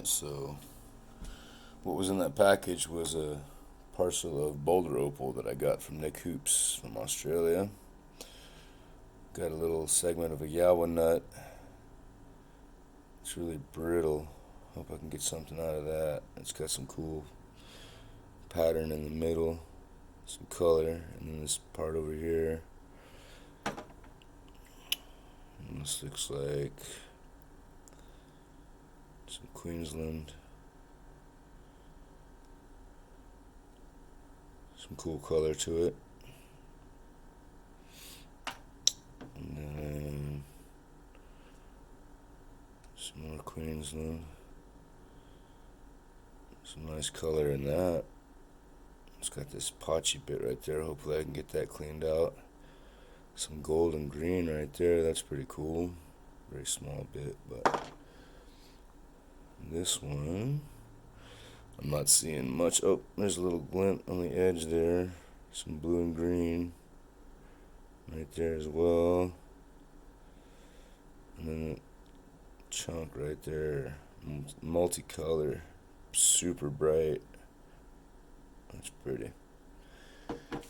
Alright, so what was in that package was a parcel of Boulder Opal that I got from Nick Hoops from Australia. Got a little segment of a yawa nut. It's really brittle. Hope I can get something out of that. It's got some cool pattern in the middle, some color, and then this part over here. And this looks like some Queensland. Some cool color to it. And then some more Queensland. Some nice color in that. It's got this potchy bit right there. Hopefully I can get that cleaned out. Some gold and green right there. That's pretty cool. Very small bit, but this one I'm not seeing much. Oh, there's a little glint on the edge there. Some blue and green right there as well. And then a chunk right there. Multicolor. Super bright. That's pretty.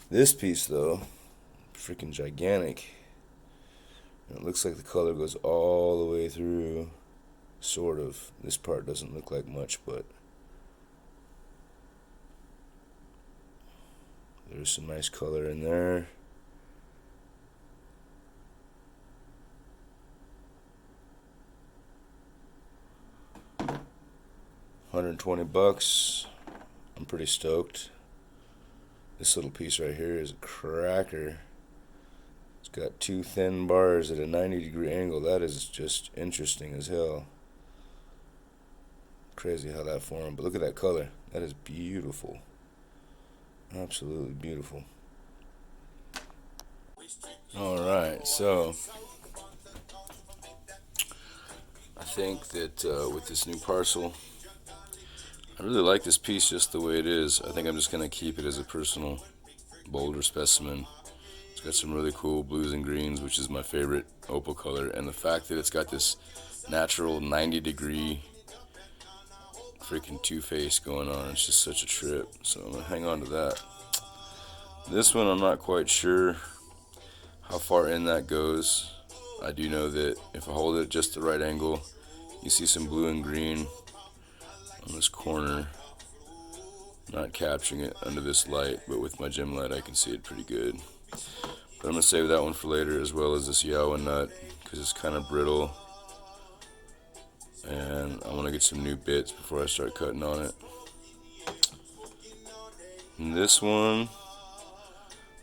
This piece though, freaking gigantic. And it looks like the color goes all the way through. Sort of. This part doesn't look like much, but there's some nice color in there. $120. I'm pretty stoked. This little piece right here is a cracker. It's got two thin bars at a 90-degree angle. That is just interesting as hell. Crazy how that formed. But look at that color. That is beautiful. Absolutely beautiful. Alright, so I think that with this new parcel, I really like this piece just the way it is. I think I'm just going to keep it as a personal boulder specimen. It's got some really cool blues and greens, which is my favorite opal color, and the fact that it's got this natural 90-degree freaking two-face going on, it's just such a trip. So I'm going to hang on to that. This one I'm not quite sure how far in that goes. I do know that if I hold it just the right angle, you see some blue and green on this corner. Not capturing it under this light, but with my gym light I can see it pretty good. But I'm going to save that one for later, as well as this yawa nut, because it's kind of brittle. And I want to get some new bits before I start cutting on it. And this one,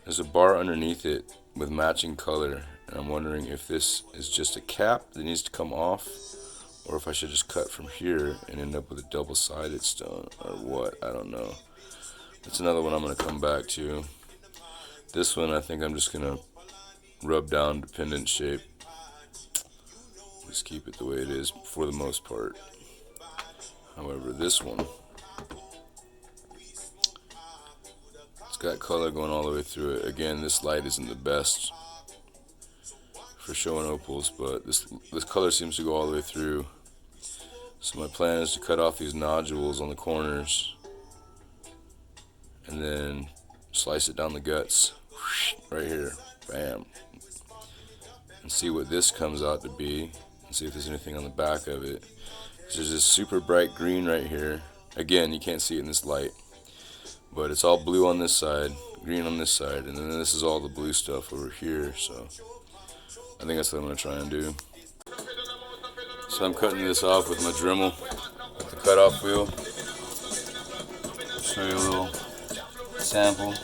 there's a bar underneath it with matching color, and I'm wondering if this is just a cap that needs to come off, or if I should just cut from here and end up with a double-sided stone, or what, I don't know. That's another one I'm going to come back to. This one I think I'm just going to rub down to pendant shape. Just keep it the way it is for the most part. However, this one, it's got color going all the way through it. Again, this light isn't the best for showing opals, but this color seems to go all the way through. So my plan is to cut off these nodules on the corners and then slice it down the guts right here, bam, and see what this comes out to be. See if there's anything on the back of it. There's this super bright green right here. Again, you can't see it in this light, but it's all blue on this side, green on this side, and then this is all the blue stuff over here. So I think that's what I'm going to try and do. So I'm cutting this off with my Dremel, with the cutoff wheel. Show you a little sample.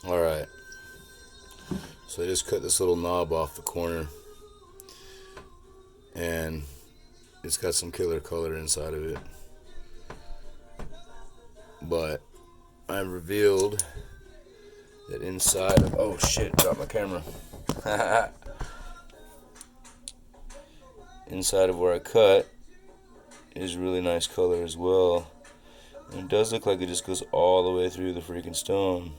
Alright, so I just cut this little knob off the corner, and it's got some killer color inside of it. But I revealed that inside of, oh shit, dropped my camera. Inside of where I cut is really nice color as well. And it does look like it just goes all the way through the freaking stone.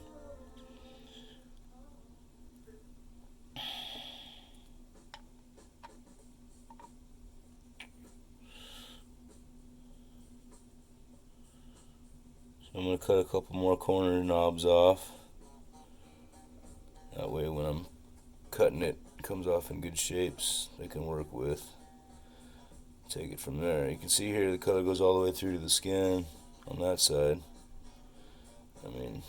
So I'm going to cut a couple more corner knobs off. That way when I'm cutting it, it comes off in good shapes they can work with. Take it from there. You can see here the color goes all the way through to the skin on that side. I mean,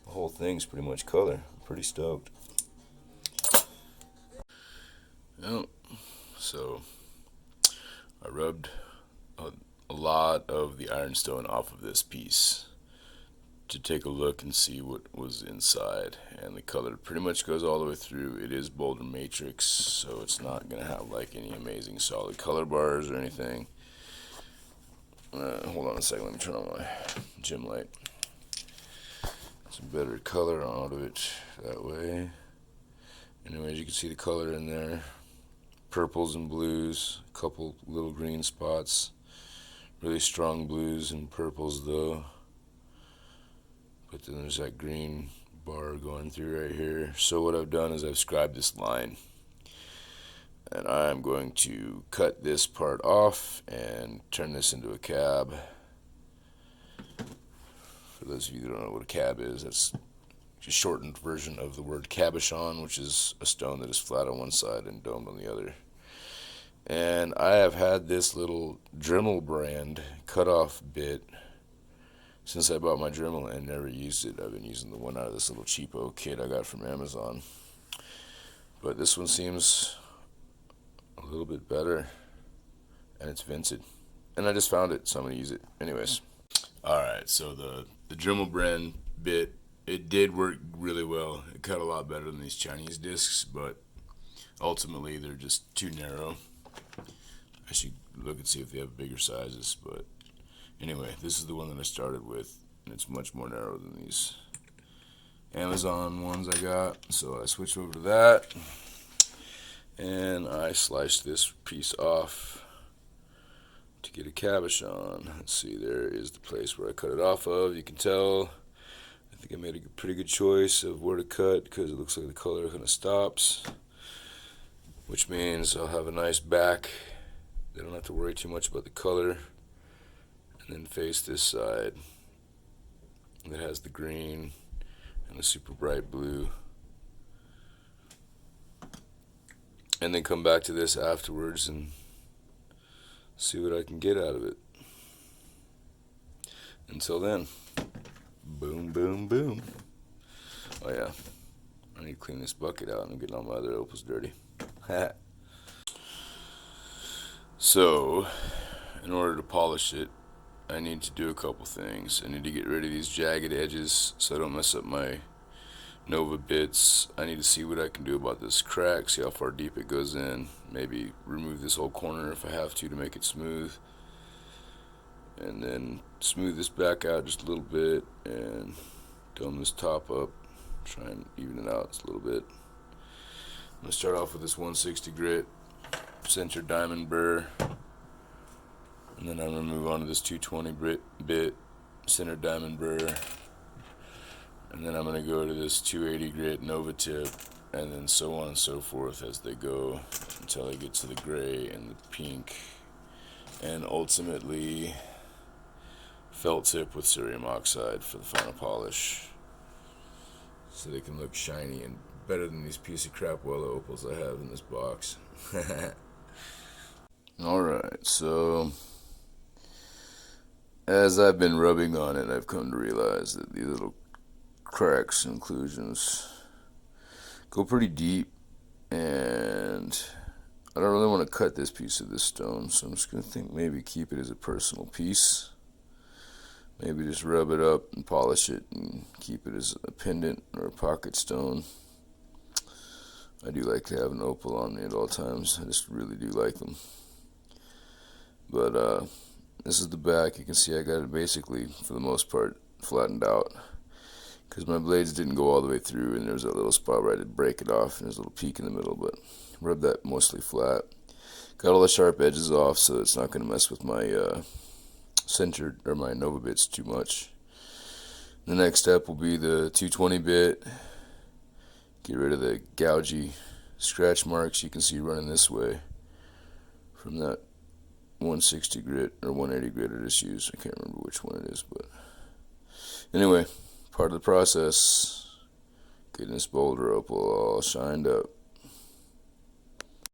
the whole thing's pretty much color. I'm pretty stoked. Well, so I rubbed a lot of the ironstone off of this piece to take a look and see what was inside, and the color pretty much goes all the way through. It is Boulder Matrix, so it's not gonna have like any amazing solid color bars or anything. Hold on a second, let me turn on my gym light. Some better color out of it that way. Anyways, you can see the color in there. Purples and blues, a couple little green spots. Really strong blues and purples though. But then there's that green bar going through right here. So what I've done is I've scribed this line. And I'm going to cut this part off and turn this into a cab. For those of you that don't know what a cab is, that's a shortened version of the word cabochon, which is a stone that is flat on one side and domed on the other. And I have had this little Dremel brand cutoff bit since I bought my Dremel and never used it. I've been using the one out of this little cheapo kit I got from Amazon. But this one seems a little bit better, and it's vented. And I just found it, so I'm going to use it. Anyways. Alright, so the Dremel brand bit, it did work really well. It cut a lot better than these Chinese discs, but ultimately they're just too narrow. I should look and see if they have bigger sizes, but anyway, this is the one that I started with, and it's much more narrow than these Amazon ones I got. So I switched over to that, and I sliced this piece off to get a cabochon. Let's see, there is the place where I cut it off of. You can tell, I think I made a pretty good choice of where to cut because it looks like the color kind of stops, which means I'll have a nice back. They don't have to worry too much about the color. And then face this side that has the green and the super bright blue. And then come back to this afterwards and see what I can get out of it. Until then, boom, boom, boom. Oh yeah, I need to clean this bucket out. I'm getting all my other opals dirty. So, in order to polish it, I need to do a couple things. I need to get rid of these jagged edges so I don't mess up my Nova bits. I need to see what I can do about this crack, see how far deep it goes in. Maybe remove this whole corner if I have to make it smooth. And then smooth this back out just a little bit and dome this top up. Try and even it out just a little bit. I'm going to start off with this 160 grit center diamond burr, and then I'm going to move on to this 220 bit center diamond burr, and then I'm going to go to this 280 grit Nova tip, and then so on and so forth as they go until I get to the gray and the pink, and ultimately felt tip with cerium oxide for the final polish, so they can look shiny and better than these piece of crap Wella opals I have in this box. Alright, so as I've been rubbing on it, I've come to realize that these little cracks and inclusions go pretty deep, and I don't really want to cut this piece of this stone, so I'm just going to think maybe keep it as a personal piece. Maybe just rub it up and polish it and keep it as a pendant or a pocket stone. I do like to have an opal on me at all times. I just really do like them. But this is the back. You can see I got it basically, for the most part, flattened out, because my blades didn't go all the way through, and there was a little spot where I did break it off, and there's a little peak in the middle, but rubbed that mostly flat. Got all the sharp edges off, so it's not going to mess with my centered or my Nova bits too much. The next step will be the 220 bit. Get rid of the gougy scratch marks you can see running this way from that 160 grit or 180 grit I just used. I can't remember which one it is, but anyway, part of the process, getting this boulder opal all shined up.